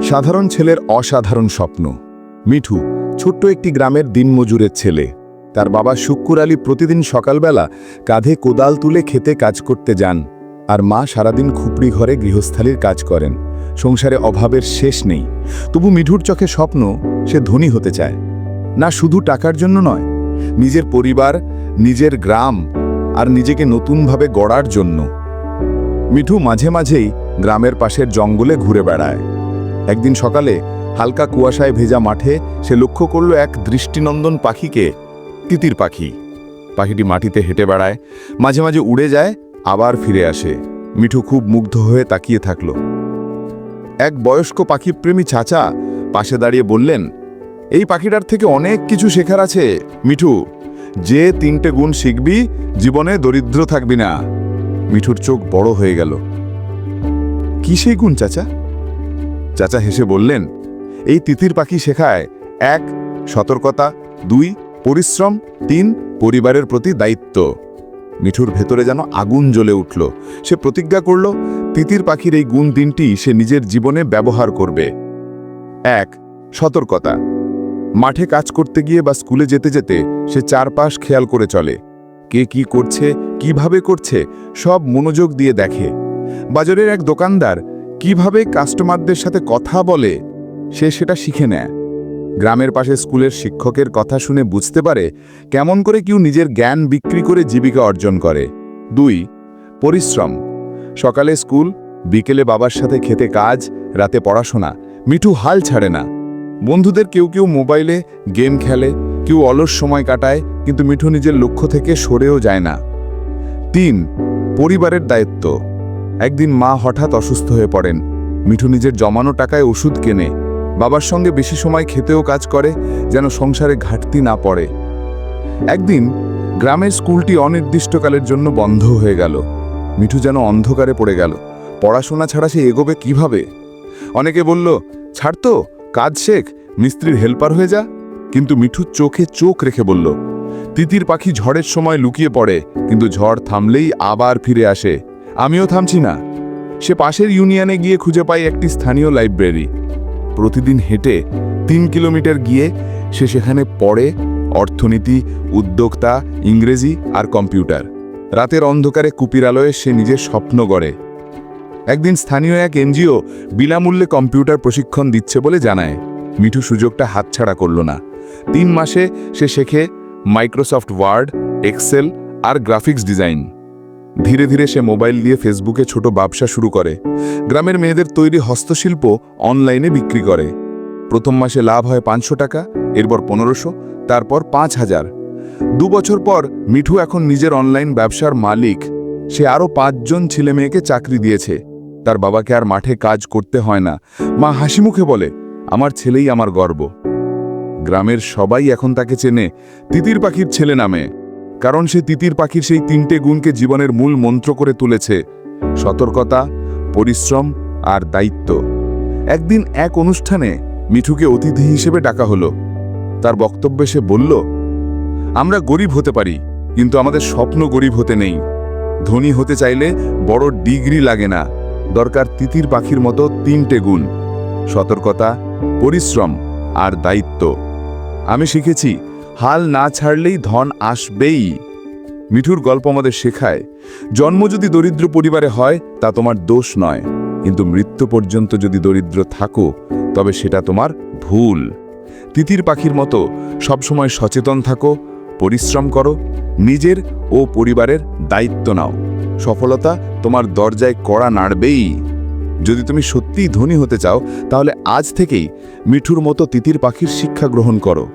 সাধারণ ছেলের অসাধারণ স্বপ্ন। মিঠু ছোট্ট একটি গ্রামের দিনমজুরের ছেলে। তার বাবা শুক্কুর আলী প্রতিদিন সকালবেলা কাঁধে কোদাল তুলে খেতে কাজ করতে যান, আর মা সারাদিন খুপড়ি ঘরে গৃহস্থালির কাজ করেন। সংসারে অভাবের শেষ নেই। তবু মিঠুর চোখে স্বপ্ন, সে ধনী হতে চায়। না শুধু টাকার জন্য নয়, নিজের পরিবার, নিজের গ্রাম আর নিজেকে নতুনভাবে গড়ার জন্য। মিঠু মাঝে মাঝেই গ্রামের পাশের জঙ্গলে ঘুরে বেড়ায়। একদিন সকালে হালকা কুয়াশায় ভেজা মাঠে সে লক্ষ্য করল এক দৃষ্টিনন্দন পাখিকে, তিতির পাখি। পাখিটি মাটিতে হেঁটে বেড়ায়, মাঝে মাঝে উড়ে যায়, আবার ফিরে আসে। মিঠু খুব মুগ্ধ হয়ে তাকিয়ে থাকল। এক বয়স্ক পাখিপ্রেমী চাচা পাশে দাঁড়িয়ে বললেন, এই পাখিটার থেকে অনেক কিছু শেখার আছে মিঠু। যে 3টে গুণ শিখবি, জীবনে দরিদ্র থাকবি না। মিঠুর চোখ বড় হয়ে গেল। কি সেই গুণ চাচা? চাচা হেসে বললেন, এই তিতির পাখি শেখায় 1 সতর্কতা, 2 পরিশ্রম, 3 পরিবারের প্রতি দায়িত্ব। মিঠুর ভেতরে যেন আগুন জ্বলে উঠল। সে প্রতিজ্ঞা করল, তিতির পাখির এই গুণ 3টি সে নিজের জীবনে ব্যবহার করবে। 1 সতর্কতা। মাঠে কাজ করতে গিয়ে বা স্কুলে যেতে যেতে সে চারপাশ খেয়াল করে চলে। কে কি করছে, কিভাবে করছে, সব মনোযোগ দিয়ে দেখে। বাজারের এক দোকানদার কিভাবে কাস্টমারদের সাথে কথা বলে, সে সেটা শিখে নেয়। গ্রামের পাশে স্কুলের শিক্ষকের কথা শুনে বুঝতে পারে কেমন করে কেউ নিজের জ্ঞান বিক্রি করে জীবিকা অর্জন করে। 2 পরিশ্রম। সকালে স্কুল, বিকেলে বাবার সাথে খেতে কাজ, রাতে পড়াশোনা। মিঠু হাল ছাড়ে না। বন্ধুদের কেউ কেউ মোবাইলে গেম খেলে, কেউ অলস সময় কাটায়, কিন্তু মিঠু নিজের লক্ষ্য থেকে সরেও যায় না। 3 পরিবারের দায়িত্ব। একদিন মা হঠাৎ অসুস্থ হয়ে পড়েন। মিঠু নিজের জমানো টাকায় ওষুধ কেনে, বাবার সঙ্গে বেশি সময় খেতেও কাজ করে, যেন সংসারে ঘাটতি না পড়ে। একদিন গ্রামের স্কুলটি অনির্দিষ্টকালের জন্য বন্ধ হয়ে গেল। মিঠু যেন অন্ধকারে পড়ে গেল। পড়াশোনা ছাড়া সে এগোবে কিভাবে? অনেকে বলল, ছাড় তো, কাজ শেখ, মিস্ত্রির হেল্পার হয়ে যা। কিন্তু মিঠু চোখে চোখ রেখে বলল, তিতির পাখি ঝড়ের সময় লুকিয়ে পড়ে, কিন্তু ঝড় থামলেই আবার ফিরে আসে। আমিও থামছি না। সে পাশের ইউনিয়নে গিয়ে খুঁজে পায় একটি স্থানীয় লাইব্রেরি। প্রতিদিন হেঁটে 3 কিলোমিটার গিয়ে সে সেখানে পড়ে অর্থনীতি, উদ্যোক্তা, ইংরেজি আর কম্পিউটার। রাতের অন্ধকারে কুপির আলোয় সে নিজের স্বপ্ন গড়ে। একদিন স্থানীয় এক এনজিও বিনামূল্যে কম্পিউটার প্রশিক্ষণ দিচ্ছে বলে জানায়। মিঠু সুযোগটা হাতছাড়া করল না। 3 মাসে সে শেখে মাইক্রোসফট ওয়ার্ড, এক্সেল আর গ্রাফিক্স ডিজাইন। ধীরে ধীরে সে মোবাইল দিয়ে ফেসবুকে ছোট ব্যবসা শুরু করে। গ্রামের মেয়েদের তৈরি হস্তশিল্প অনলাইনে বিক্রি করে। প্রথম মাসে লাভ হয় 500 টাকা, এরপর 1500, তারপর 5000। 2 বছর পর মিঠু এখন নিজের অনলাইন ব্যবসার মালিক। সে আরও 5 জন ছেলে মেয়েকে চাকরি দিয়েছে। তার বাবাকে আর মাঠে কাজ করতে হয় না। মা হাসি মুখে বলে, আমার ছেলেই আমার গর্ব। গ্রামের সবাই এখন তাকে চেনে তিতির পাখির ছেলে নামে, কারণ সে তিতির পাখির সেই 3টে গুণকে জীবনের মূল মন্ত্র করে তুলেছে: সতর্কতা, পরিশ্রম আর দায়িত্ব। একদিন এক অনুষ্ঠানে মিঠুকে অতিথি হিসেবে ডাকা হলো। তার বক্তব্যে সে বলল, আমরা গরিব হতে পারি, কিন্তু আমাদের স্বপ্ন গরিব হতে নেই। ধনী হতে চাইলে বড় ডিগ্রি লাগে না, দরকার তিতির পাখির মতো 3টে গুণ: সতর্কতা, পরিশ্রম আর দায়িত্ব। আমি শিখেছি, হাল না ছাড়লেই ধন আসবেই। মিঠুর গল্প আমাদের শেখায়, জন্ম যদি দরিদ্র পরিবারে হয় তা তোমার দোষ নয়, কিন্তু মৃত্যু পর্যন্ত যদি দরিদ্র থাকো তবে সেটা তোমার ভুল। তিতির পাখির মতো সবসময় সচেতন থাকো, পরিশ্রম করো, নিজের ও পরিবারের দায়িত্ব নাও। সফলতা তোমার দরজায় কড়া নাড়বেই। যদি তুমি সত্যিই ধনী হতে চাও, তাহলে আজ থেকেই মিঠুর মতো তিতির পাখির শিক্ষা গ্রহণ করো।